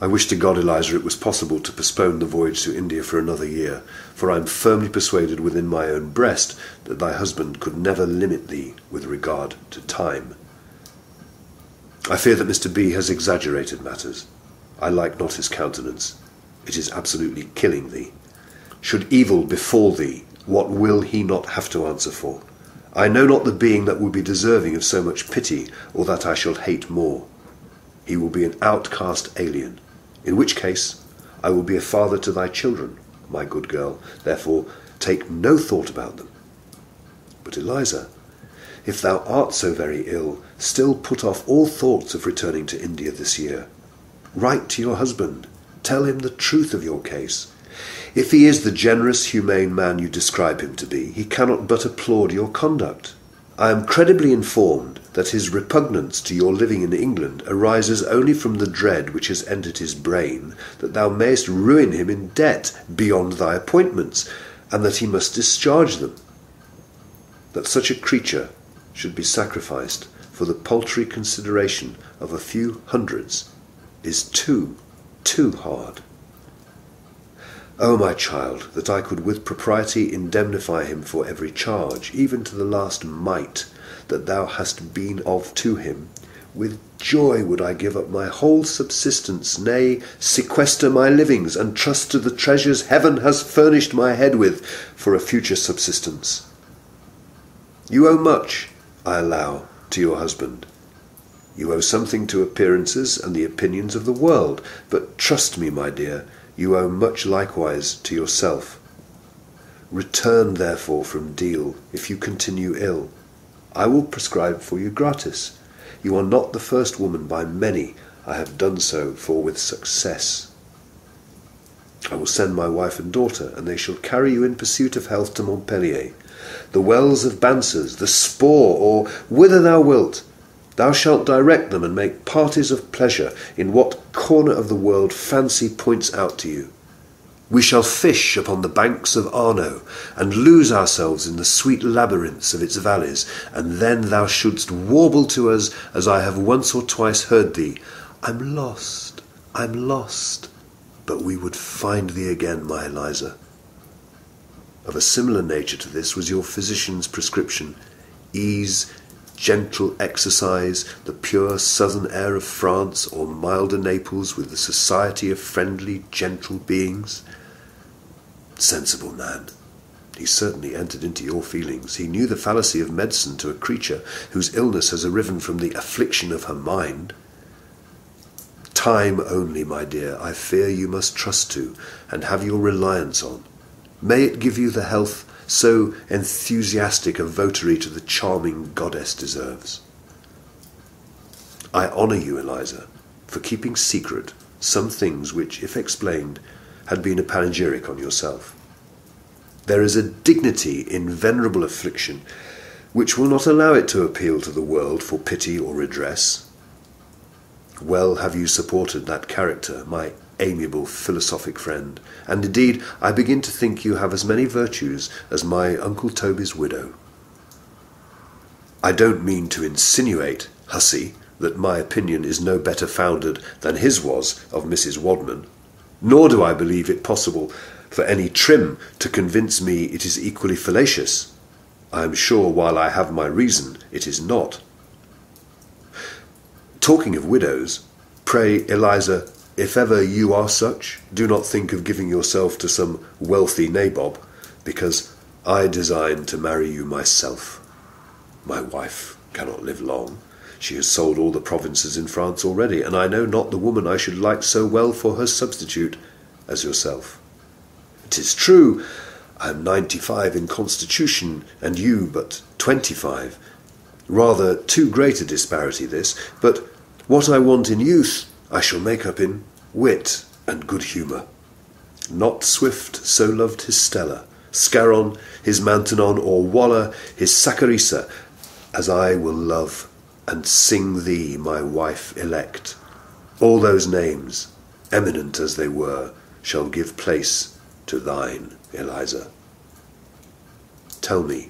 I wish to God, Eliza, it was possible to postpone the voyage to India for another year, for I am firmly persuaded within my own breast that thy husband could never limit thee with regard to time. I fear that Mr. B. has exaggerated matters. I like not his countenance. It is absolutely killing thee. Should evil befall thee, what will he not have to answer for? I know not the being that will be deserving of so much pity, or that I shall hate more. He will be an outcast alien, in which case I will be a father to thy children, my good girl. Therefore take no thought about them. But Eliza, if thou art so very ill, still put off all thoughts of returning to India this year. Write to your husband. Tell him the truth of your case. If he is the generous, humane man you describe him to be, he cannot but applaud your conduct. I am credibly informed that his repugnance to your living in England arises only from the dread which has entered his brain that thou mayest ruin him in debt beyond thy appointments, and that he must discharge them. That such a creature should be sacrificed for the paltry consideration of a few hundreds is too hard. O my child, that I could with propriety indemnify him for every charge, even to the last mite that thou hast been of to him, with joy would I give up my whole subsistence, nay, sequester my livings, and trust to the treasures heaven has furnished my head with for a future subsistence. You owe much, I allow, to your husband. You owe something to appearances and the opinions of the world, but trust me, my dear, you owe much likewise to yourself. Return, therefore, from Deal if you continue ill. I will prescribe for you gratis. You are not the first woman by many I have done so for with success. I will send my wife and daughter, and they shall carry you in pursuit of health to Montpellier, the wells of Bansers, the Spore, or whither thou wilt. Thou shalt direct them and make parties of pleasure in what corner of the world fancy points out to you. We shall fish upon the banks of Arno, and lose ourselves in the sweet labyrinths of its valleys, and then thou shouldst warble to us, as I have once or twice heard thee, I'm lost, but we would find thee again, my Eliza. Of a similar nature to this was your physician's prescription: ease, gentle exercise, the pure southern air of France, or milder Naples, with the society of friendly, gentle beings. Sensible man! He certainly entered into your feelings. He knew the fallacy of medicine to a creature whose illness has arisen from the affliction of her mind. Time only, my dear, I fear you must trust to, and have your reliance on. May it give you the health so enthusiastic a votary to the charming goddess deserves. I honour you, Eliza, for keeping secret some things which, if explained, had been a panegyric on yourself. There is a dignity in venerable affliction which will not allow it to appeal to the world for pity or redress. Well have you supported that character, my amiable philosophic friend, and indeed I begin to think you have as many virtues as my Uncle Toby's widow. I don't mean to insinuate, hussy, that my opinion is no better founded than his was of Mrs. Wadman, nor do I believe it possible for any trim to convince me it is equally fallacious. I am sure, while I have my reason, it is not. Talking of widows, pray, Eliza, if ever you are such, do not think of giving yourself to some wealthy nabob, because I design to marry you myself. My wife cannot live long. She has sold all the provinces in France already, and I know not the woman I should like so well for her substitute as yourself. 'Tis true, I am 95 in constitution, and you but 25. Rather too great a disparity this, but what I want in youth I shall make up in wit and good humour. Not Swift so loved his Stella, Scarron his Maintenon, or Waller his Saccharissa, as I will love and sing thee, my wife elect. All those names, eminent as they were, shall give place to thine, Eliza. Tell me,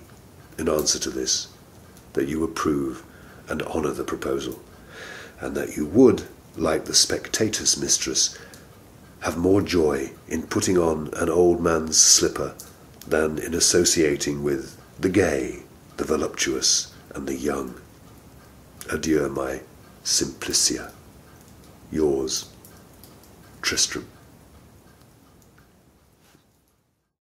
in answer to this, that you approve and honour the proposal, and that you would, like the spectator's mistress, have more joy in putting on an old man's slipper than in associating with the gay, the voluptuous, and the young. Adieu, my Simplicia. Yours, Tristram.